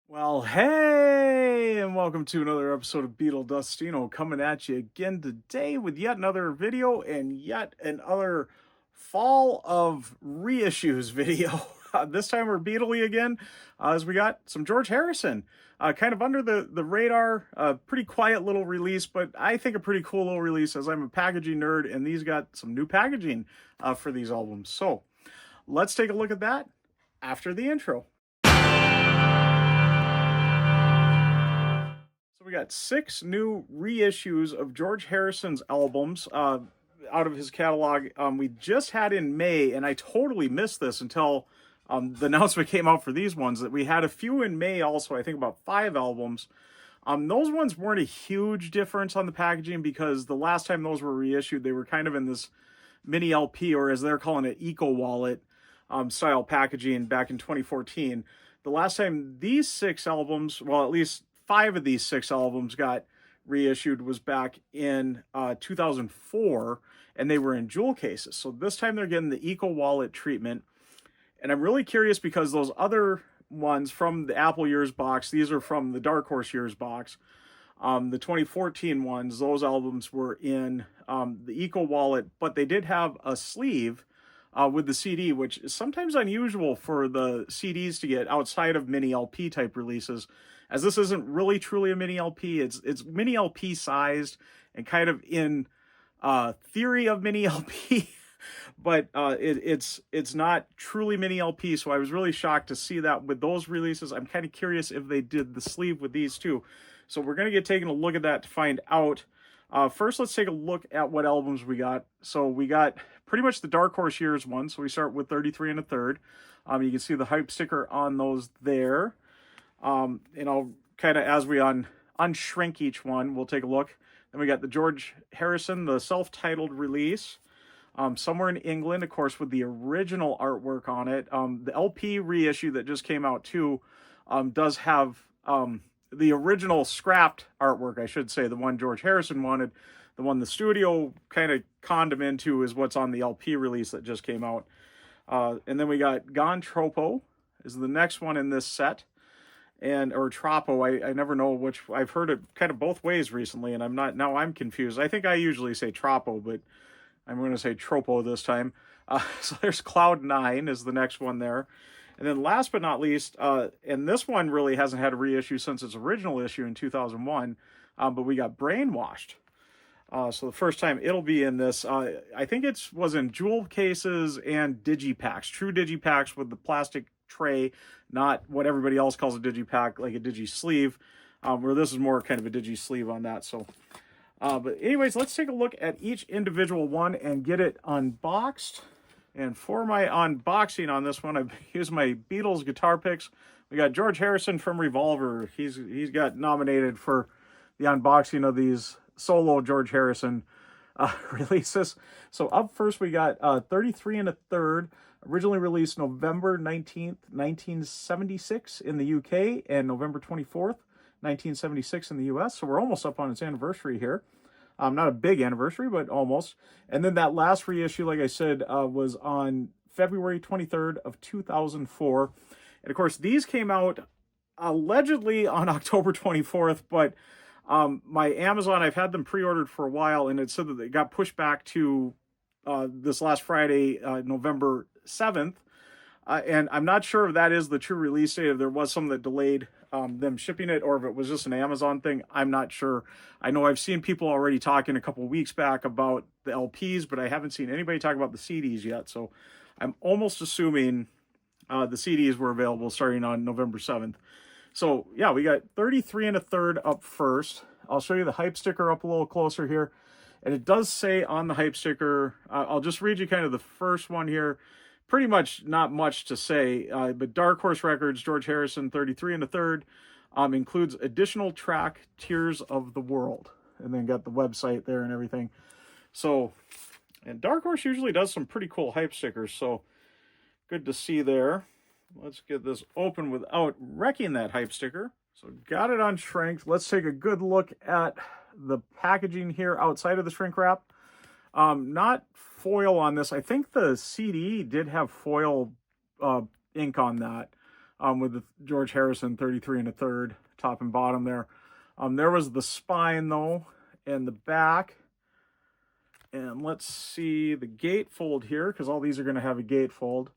Well, hey, and welcome to another episode of Beetle Dustino coming at you again today with yet another video and yet another fall of reissues video. This time we're Beatley again, as we got some George Harrison. Kind of under the radar, pretty quiet little release, but I think a pretty cool little release as I'm a packaging nerd, and these got some new packaging for these albums. So let's take a look at that after the intro. So we got 6 new reissues of George Harrison's albums out of his catalog. We just had in May, and I totally missed this until the announcement came out for these ones, that we had a few in May also, I think about 5 albums. Those ones weren't a huge difference on the packaging because the last time those were reissued, they were kind of in this mini LP, or as they're calling it, Eco Wallet style packaging back in 2014. The last time these 6 albums, well, at least 5 of these 6 albums got reissued was back in 2004, and they were in jewel cases. So this time they're getting the Eco Wallet treatment. And I'm really curious because those other ones from the Apple Years box, these are from the Dark Horse Years box. The 2014 ones, those albums were in the Eco Wallet, but they did have a sleeve with the CD, which is sometimes unusual for the CDs to get outside of mini LP type releases, as this isn't really truly a mini LP. It's mini LP sized and kind of in theory of mini LP, but it's not truly mini LP. So I was really shocked to see that with those releases. I'm kind of curious if they did the sleeve with these too. So we're going to get taking a look at that to find out. First, let's take a look at what albums we got. So we got pretty much the Dark Horse Years one. So we start with 33 and a third. You can see the hype sticker on those there. And I'll kind of, as we unshrink each one, we'll take a look. Then we got the George Harrison, the self-titled release. Somewhere in England, of course, with the original artwork on it. The LP reissue that just came out too does have the original scrapped artwork, I should say, the one George Harrison wanted. The one the studio kind of conned him into is what's on the LP release that just came out. And then we got Gone Troppo is the next one in this set. Or Troppo, I never know which. I've heard it kind of both ways recently, and I'm confused. I think I usually say Troppo, but I'm going to say Troppo this time. So there's Cloud 9 is the next one there. And then last but not least, and this one really hasn't had a reissue since its original issue in 2001, but we got Brainwashed. So the first time it'll be in this, I think it was in jewel cases and digipacks, true digipacks with the plastic tray, not what everybody else calls a digipack, like a digi sleeve, where this is more kind of a digi sleeve on that. So, but anyways, let's take a look at each individual one and get it unboxed. And for my unboxing on this one, I've used my Beatles guitar picks. We got George Harrison from Revolver. He's got nominated for the unboxing of these solo George Harrison releases. So up first we got 33 and a third, originally released November 19th, 1976 in the UK and November 24th, 1976 in the US. So we're almost up on its anniversary here. Not a big anniversary, but almost. And then that last reissue, like I said, was on February 23rd of 2004. And of course, these came out allegedly on October 24th, but my Amazon, I've had them pre-ordered for a while, and it said that they got pushed back to this last Friday, November 7th. And I'm not sure if that is the true release date, if there was some that delayed them shipping it, or if it was just an Amazon thing. I'm not sure. I know I've seen people already talking a couple weeks back about the LPs, but I haven't seen anybody talk about the CDs yet. So I'm almost assuming the CDs were available starting on November 7th. So yeah, we got 33 and a third up first. I'll show you the hype sticker up a little closer here. And it does say on the hype sticker, I'll just read you kind of the first one here. Pretty much not much to say, but Dark Horse Records, George Harrison, 33 and a third, includes additional track Tears of the World. And then got the website there and everything. So, and Dark Horse usually does some pretty cool hype stickers, so good to see there. Let's get this open without wrecking that hype sticker. So got it unshrinked. Let's take a good look at the packaging here outside of the shrink wrap. Not foil on this. I think the CD did have foil ink on that. with the George Harrison 33 1/3 top and bottom there. There was the spine though, and the back. And let's see the gatefold here, because all these are going to have a gatefold.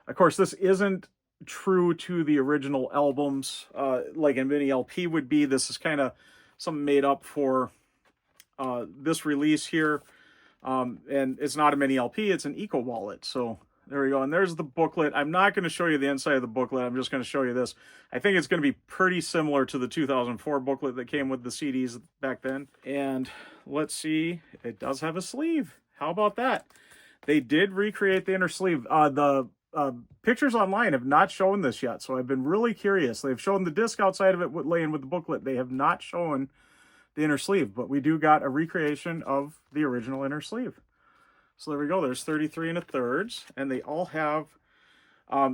Of course, this isn't true to the original albums like a mini LP would be. This is kind of something made up for this release here. And it's not a mini LP, it's an eco wallet. So there we go. And there's the booklet. I'm not going to show you the inside of the booklet. I'm just going to show you this. I think it's going to be pretty similar to the 2004 booklet that came with the CDs back then. And let's see, it does have a sleeve. How about that? They did recreate the inner sleeve. The pictures online have not shown this yet, so I've been really curious. They've shown the disc outside of it laying with the booklet. They have not shown the inner sleeve, but we do got a recreation of the original inner sleeve. So there we go. There's 33 1/3, and they all have,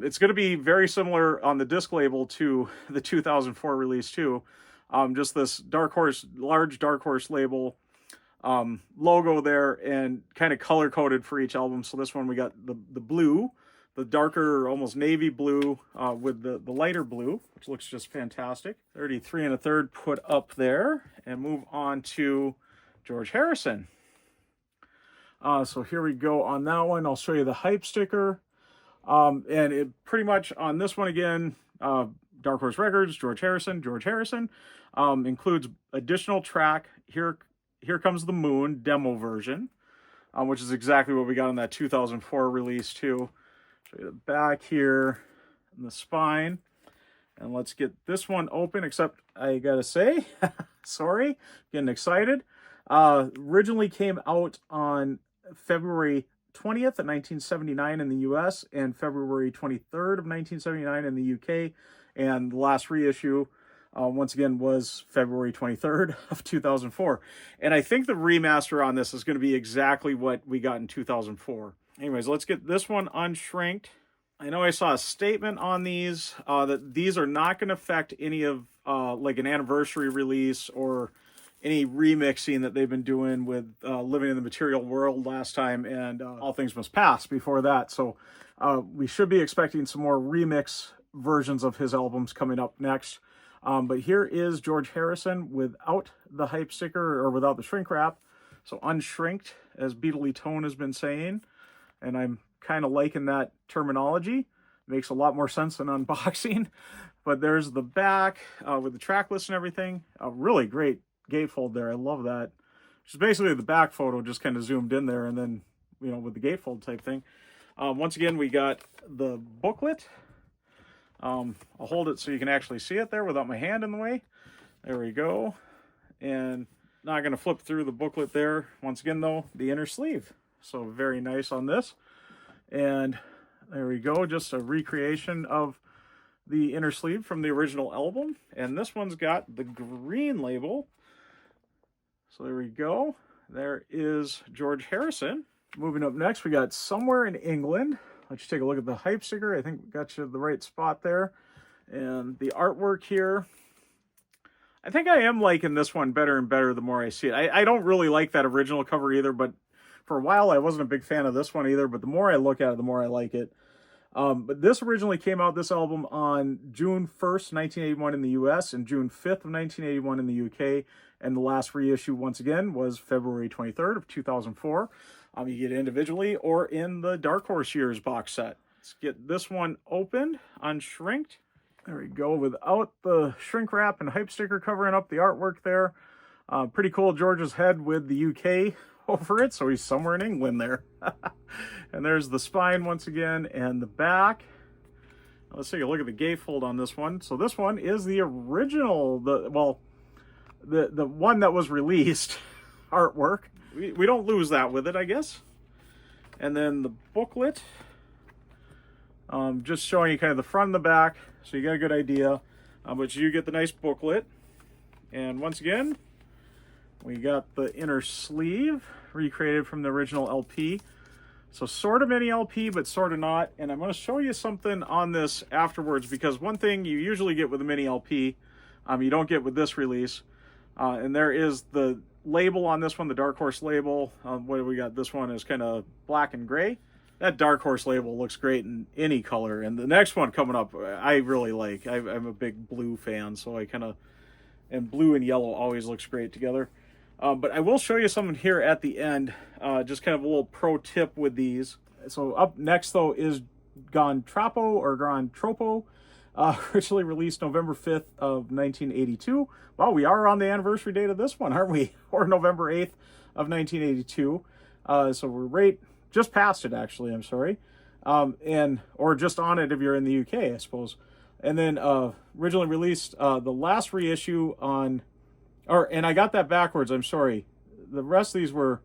it's going to be very similar on the disc label to the 2004 release too. Just this Dark Horse, large Dark Horse label logo there, and kind of color coded for each album. So this one we got the blue, the darker, almost navy blue with the lighter blue, which looks just fantastic. 33 1/3 put up there, and move on to George Harrison. So here we go on that one. I'll show you the hype sticker. And it pretty much on this one again, Dark Horse Records, George Harrison, includes additional track, Here Comes the Moon demo version, which is exactly what we got on that 2004 release too. Show you the back here and the spine. And let's get this one open, except I gotta say, sorry, getting excited. Originally came out on February 20th of 1979 in the US and February 23rd of 1979 in the UK. And the last reissue, once again, was February 23rd of 2004. And I think the remaster on this is going to be exactly what we got in 2004. Anyways, let's get this one unshrinked. I know I saw a statement on these that these are not going to affect any of like an anniversary release or any remixing that they've been doing with Living in the Material World last time and All Things Must Pass before that. So we should be expecting some more remix versions of his albums coming up next. But here is George Harrison without the hype sticker or without the shrink wrap. So unshrinked, as Beatley Tone has been saying. And I'm kind of liking that terminology. Makes a lot more sense than unboxing. But there's the back with the track list and everything. A really great gatefold there. I love that. Which is basically the back photo just kind of zoomed in there and then, you know, with the gatefold type thing. Once again, we got the booklet. I'll hold it so you can actually see it there without my hand in the way. There we go. And not going to flip through the booklet there. Once again, though, the inner sleeve. So very nice on this. And there we go. Just a recreation of the inner sleeve from the original album. And this one's got the green label. So there we go. There is George Harrison. Moving up next, we got Somewhere in England. Let's take a look at the hype sticker. I think we got you the right spot there. And the artwork here. I think I am liking this one better and better the more I see it. I don't really like that original cover either, but for a while I wasn't a big fan of this one either, but the more I look at it, the more I like it. But this originally came out, this album, on June 1st, 1981 in the US and June 5th of 1981 in the UK. And the last reissue, once again, was February 23rd of 2004. You get it individually or in the Dark Horse Years box set. Let's get this one opened, unshrinked. There we go, without the shrink wrap and hype sticker covering up the artwork there. Pretty cool, George's head with the UK over it, so he's somewhere in England there. And there's the spine once again, and the back. Let's take a look at the gatefold on this one. So this one is the original, the one that was released artwork. We don't lose that with it, I guess. And then the booklet, just showing you kind of the front and the back, so you got a good idea. But you get the nice booklet. And once again, we got the inner sleeve recreated from the original LP. So sort of mini LP, but sort of not. And I'm going to show you something on this afterwards, because one thing you usually get with a mini LP, you don't get with this release. And there is the label on this one, the Dark Horse label. What do we got? This one is kind of black and gray. that Dark Horse label looks great in any color. And the next one coming up, I really like. I'm a big blue fan, so I kind of, and blue and yellow always looks great together. But I will show you something here at the end, just kind of a little pro tip with these. So up next, though, is Troppo or Troppo, originally released November 5th of 1982. Wow, we are on the anniversary date of this one, aren't we? Or November 8th of 1982. So we're right, just past it, actually, I'm sorry. Or just on it if you're in the UK, I suppose. And then originally released the last reissue on, and I got that backwards, I'm sorry. The rest of these were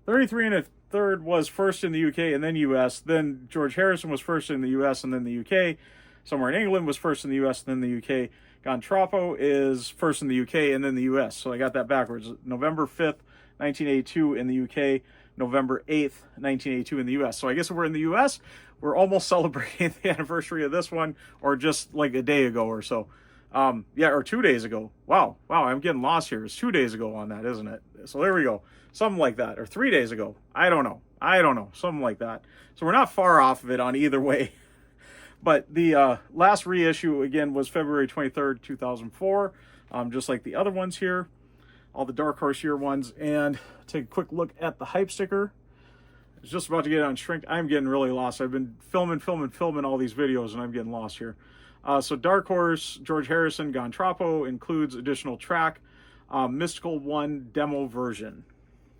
33 and a third was first in the UK and then US. Then George Harrison was first in the US and then the UK. Somewhere in England was first in the US and then the UK. Troppo is first in the UK and then the US. So I got that backwards. November 5th, 1982 in the UK. November 8th, 1982 in the US. So I guess if we're in the US, we're almost celebrating the anniversary of this one, or just like a day ago or so. Yeah, or 2 days ago. Wow, I'm getting lost here. It's 2 days ago on that, isn't it? So there we go. Something like that. Or 3 days ago. I don't know. Something like that. So we're not far off of it on either way. But the last reissue, again, was February 23rd, 2004. Just like the other ones here. All the Dark Horse year ones. And take a quick look at the hype sticker. It's just about to get on shrink. I'm getting really lost. I've been filming all these videos, and I'm getting lost here. So Dark Horse, George Harrison, Troppo includes additional track, Mystical 1 demo version.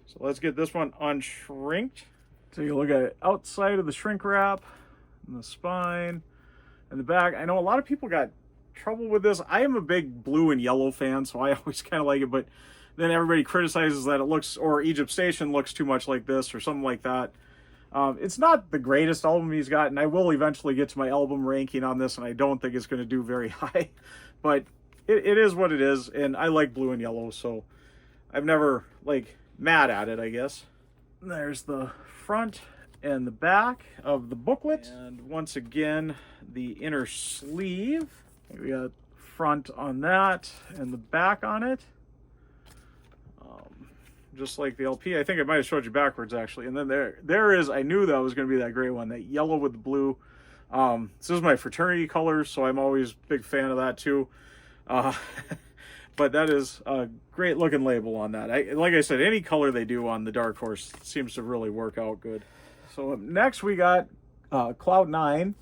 So let's get this one unshrinked. Take a look at it outside of the shrink wrap, and the spine, and the back. I know a lot of people got trouble with this. I am a big blue and yellow fan, so I always kind of like it, but then everybody criticizes that it looks, or Egypt Station looks too much like this, or something like that. It's not the greatest album he's got, and I will eventually get to my album ranking on this, and I don't think it's going to do very high, but it is what it is, and I like blue and yellow, so I've never, mad at it, I guess. There's the front and the back of the booklet, and once again, the inner sleeve. We got front on that, and the back on it. Just like the LP. I think I might have showed you backwards, actually. And then there is, I knew that was going to be that gray one, that yellow with the blue. This is my fraternity colors, so I'm always a big fan of that too. But that is a great looking label on that. Like I said, any color they do on the Dark Horse seems to really work out good. So up next we got Cloud 9,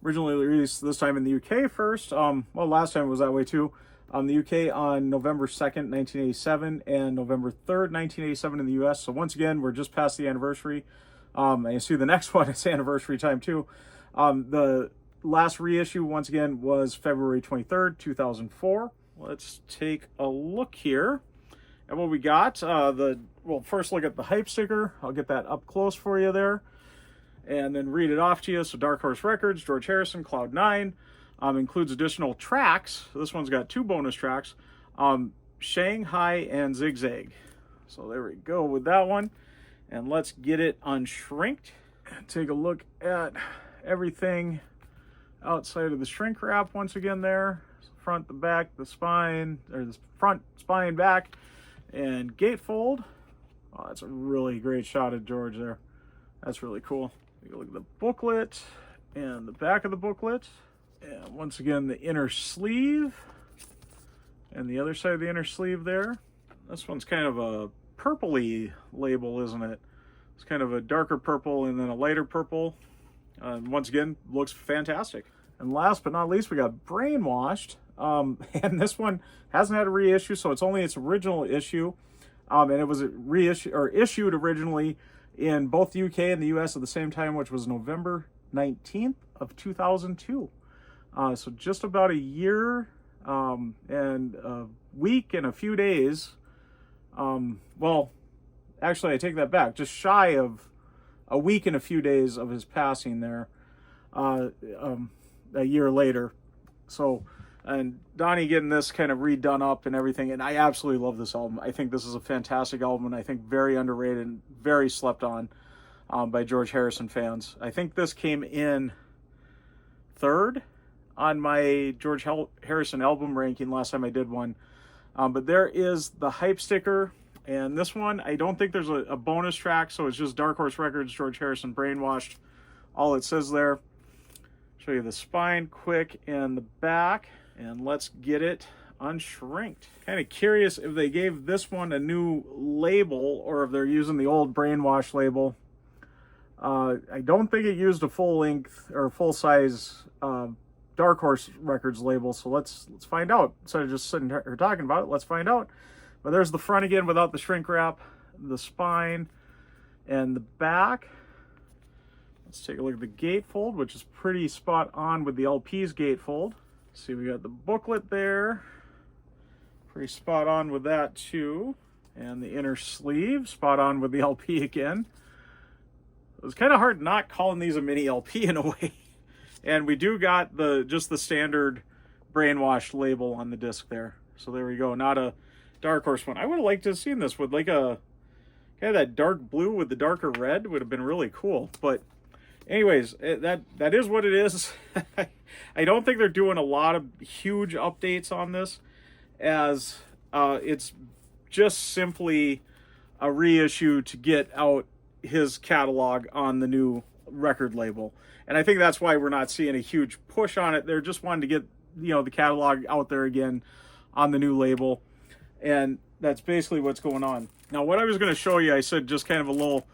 originally released this time in the UK first. Well, last time it was that way too. The UK on November 2nd, 1987, and November 3rd, 1987 in the US. So once again, we're just past the anniversary. And you see the next one, it's anniversary time too. The last reissue, once again, was February 23rd, 2004. Let's take a look here at what we got. We'll first look at the hype sticker. I'll get that up close for you there, and then read it off to you. So Dark Horse Records, George Harrison, Cloud 9. Includes additional tracks. This one's got 2 bonus tracks, Shanghai and Zigzag. So there we go with that one. And let's get it unshrinked. Take a look at everything outside of the shrink wrap once again there. Front, the back, the spine, or the front, spine, back, and gatefold. Oh, that's a really great shot of George there. That's really cool. Take a look at the booklet and the back of the booklet. And once again, the inner sleeve and the other side of the inner sleeve there. This one's kind of a purpley label, isn't it? It's kind of a darker purple and then a lighter purple. Once again, looks fantastic. And last but not least, we got Brainwashed. And this one hasn't had a reissue, so it's only its original issue. And it was issued originally in both the UK and the US at the same time, which was November 19th of 2002. So just about a year and a week and a few days. Well, actually, I take that back. Just shy of a week and a few days of his passing there, a year later. So, and Donnie getting this kind of redone up and everything. And I absolutely love this album. I think this is a fantastic album, and I think very underrated and very slept on by George Harrison fans. I think this came in third on my George Harrison album ranking last time I did one. But there is the hype sticker, and this one, I don't think there's a bonus track, so it's just Dark Horse Records, George Harrison, Brainwashed. all it says there. Show you the spine quick and the back, and let's get it unshrinked. Kind of curious if they gave this one a new label or if they're using the old Brainwashed label. I don't think it used a full length or full size Dark Horse Records label, so let's find out. Instead of just sitting here talking about it, let's find out. But there's the front again without the shrink wrap, the spine, and the back. Let's take a look at the gatefold, which is pretty spot on with the LP's gatefold. See, we got the booklet there. Pretty spot on with that too. And the inner sleeve, spot on with the LP again. It was kind of hard not calling these a mini LP in a way. And we do got just the standard Brainwashed label on the disc there. So there we go, not a Dark Horse one. I would have liked to have seen this with like a kind of that dark blue with the darker red. Would have been really cool. But anyways, that is what it is. I don't think they're doing a lot of huge updates on this, as it's just simply a reissue to get out his catalog on the new record label. And I think that's why we're not seeing a huge push on it. They're just wanting to get, the catalog out there again on the new label. And that's basically what's going on. Now, what I was going to show you, I said just kind of a little,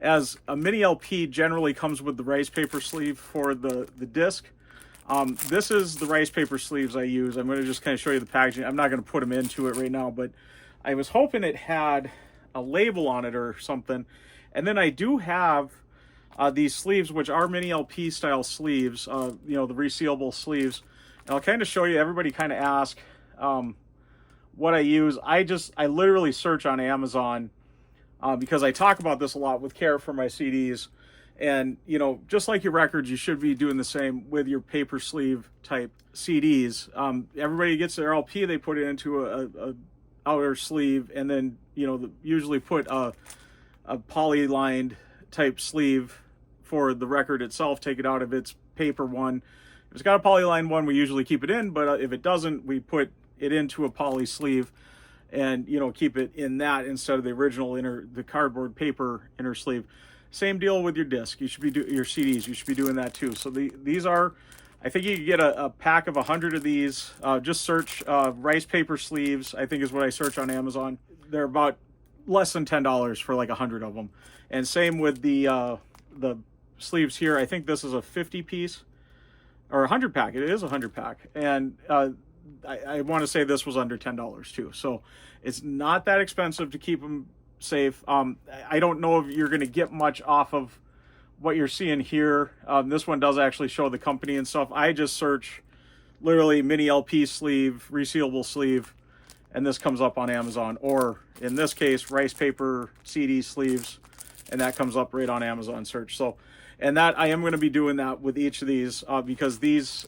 as a mini LP generally comes with the rice paper sleeve for the disc. This is the rice paper sleeves I use. I'm going to just kind of show you the packaging. I'm not going to put them into it right now, but I was hoping it had a label on it or something. And then I do have these sleeves, which are mini LP style sleeves, the resealable sleeves. And I'll kind of show you. Everybody kind of ask what I use. I literally search on Amazon because I talk about this a lot with care for my CDs. And, just like your records, you should be doing the same with your paper sleeve type CDs. Everybody gets their LP, they put it into a outer sleeve, and then, usually put a poly-lined type sleeve for the record itself, take it out of its paper one. If it's got a poly-lined one, we usually keep it in, but if it doesn't, we put it into a poly sleeve and, keep it in that instead of the original the cardboard paper inner sleeve. Same deal with your disc. You should be your CDs. You should be doing that too. So these are, I think you can get a pack of 100 of these. Just search rice paper sleeves, I think is what I search on Amazon. They're about less than $10 for like 100 of them. And same with the sleeves here. I think this is a 50 piece or 100 pack. It is a 100 pack. And I want to say this was under $10 too. So it's not that expensive to keep them safe. I don't know if you're going to get much off of what you're seeing here. This one does actually show the company and stuff. I just search literally mini LP sleeve, resealable sleeve, and this comes up on Amazon, or in this case, rice paper CD sleeves, and that comes up right on Amazon search. So, and that I am going to be doing that with each of these because these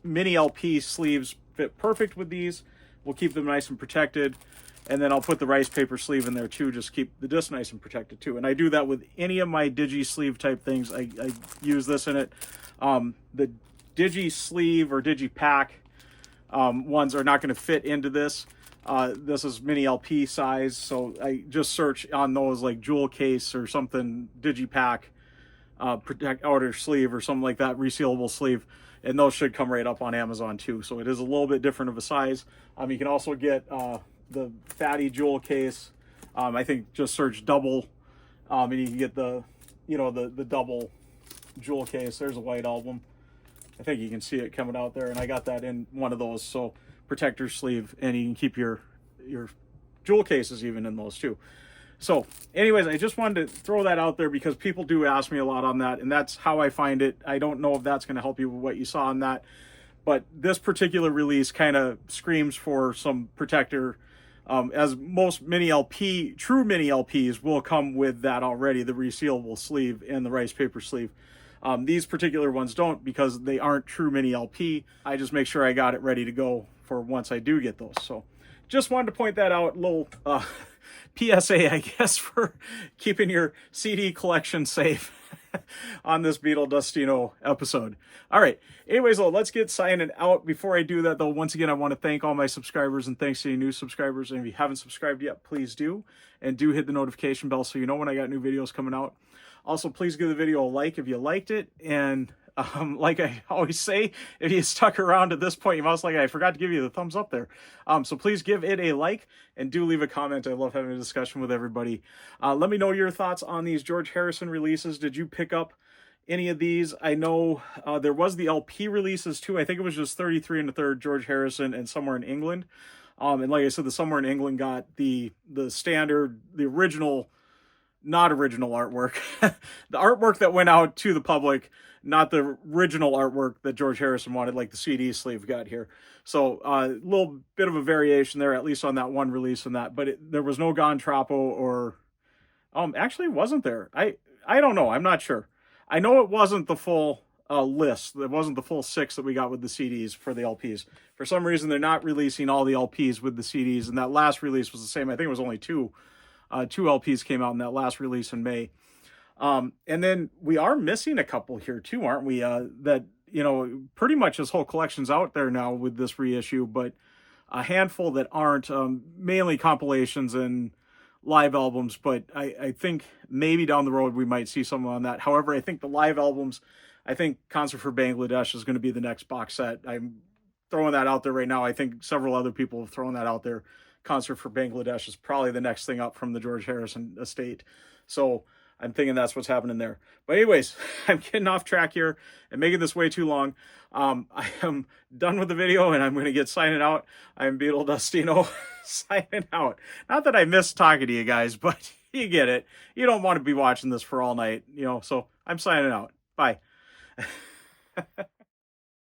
mini LP sleeves fit perfect with these. We'll keep them nice and protected. And then I'll put the rice paper sleeve in there too, just keep the disc nice and protected too. And I do that with any of my digi sleeve type things. I use this in it. The digi sleeve or digi pack ones are not going to fit into this. This is mini LP size, so I just search on those like jewel case or something, digi pack, protect outer sleeve or something like that, resealable sleeve. And those should come right up on Amazon too. So it is a little bit different of a size. You can also get the fatty jewel case. I think just search double, and you can get the double jewel case. There's a white album. I think you can see it coming out there, and I got that in one of those. So protector sleeve, and you can keep your jewel cases even in those too. So anyways, I just wanted to throw that out there because people do ask me a lot on that, and that's how I find it. I don't know if that's going to help you with what you saw on that, but this particular release kind of screams for some protector. As most true mini LPs will come with that already, the resealable sleeve and the rice paper sleeve. These particular ones don't because they aren't true mini LP. I just make sure I got it ready to go for once I do get those. So just wanted to point that out, little PSA, I guess, for keeping your CD collection safe. on this Beetle Dustino episode. All right. Anyways, though, let's get signing out. Before I do that, though, once again, I want to thank all my subscribers and thanks to any new subscribers. And if you haven't subscribed yet, please do. And do hit the notification bell so you know when I got new videos coming out. Also, please give the video a like if you liked it. And like I always say, if you stuck around at this point, you must like I forgot to give you the thumbs up there. So please give it a like and do leave a comment. I love having a discussion with everybody. Let me know your thoughts on these George Harrison releases. Did you pick up any of these? I know there was the LP releases too. I think it was just 33 1/3 George Harrison and Somewhere in England. And like I said, the Somewhere in England got the standard, the original, not original artwork, the artwork that went out to the public, not the original artwork that George Harrison wanted, like the CD sleeve got here. So a little bit of a variation there, at least on that one release and that, but there was no Gone Troppo or, actually wasn't there. I don't know. I'm not sure. I know it wasn't the full list. It wasn't the full 6 that we got with the CDs for the LPs. For some reason, they're not releasing all the LPs with the CDs, and that last release was the same. I think it was only 2 LPs came out in that last release in May. And then we are missing a couple here too, aren't we? That, you know, pretty much this whole collection's out there now with this reissue, but a handful that aren't, mainly compilations and live albums. But I think maybe down the road we might see some on that. However, I think the live albums, I think Concert for Bangladesh is going to be the next box set. I'm throwing that out there right now. I think several other people have thrown that out there. Concert for Bangladesh is probably the next thing up from the George Harrison estate. So I'm thinking that's what's happening there. But anyways, I'm getting off track here and making this way too long. I am done with the video and I'm going to get signing out. I'm Beetle Dustino signing out. Not that I miss talking to you guys, but you get it. You don't want to be watching this for all night, you know, so I'm signing out. Bye.